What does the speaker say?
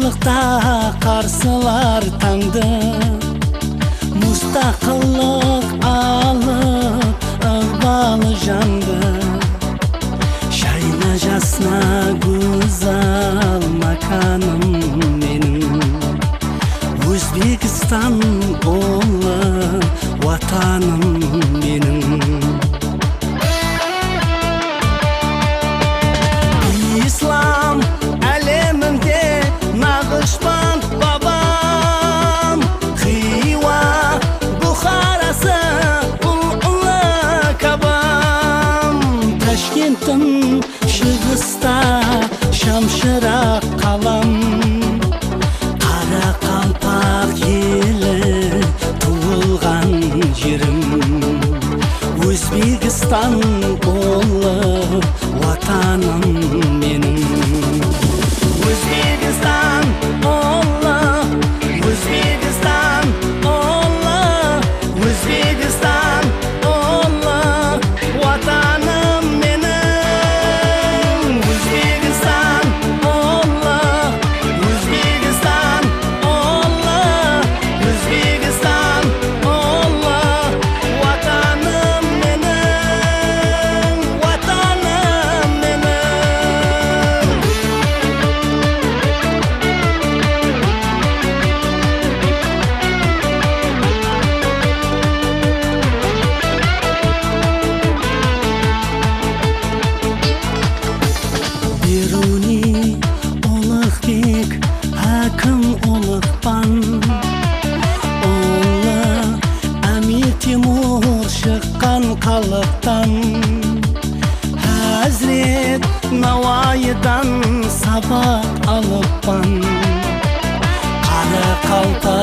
Тынчлыкта карсылар таңды, мустакыллык алып ыкбалы жанды. Шайна жасна гүзал маканым менің, Өзбекстан олы ватаным менің. İslam әлемінде нағышпан бабам, Хиуа Бұхарасы ұлы Кабам. Ташкенттің шығыста шамшырақ қалам, Қарақалпақ елі туылған жерім. Өзбекстан ұлы ватаным менің. Өзбекстан ұлы, Өзбекстан ұлы, Өзбекстан ұлы ватаным менің. Өзбекстан ұлы, Өзбекстан ұлы, Өзбекстан ұлы ватаным менің, ватаным менің. Беруни Ұлықбек әкім Ұлықпан, Ұлы Әмір Темур шыққан қалықтан. Хазрет Науайыдан сабақ алыппан, Қарақалпақ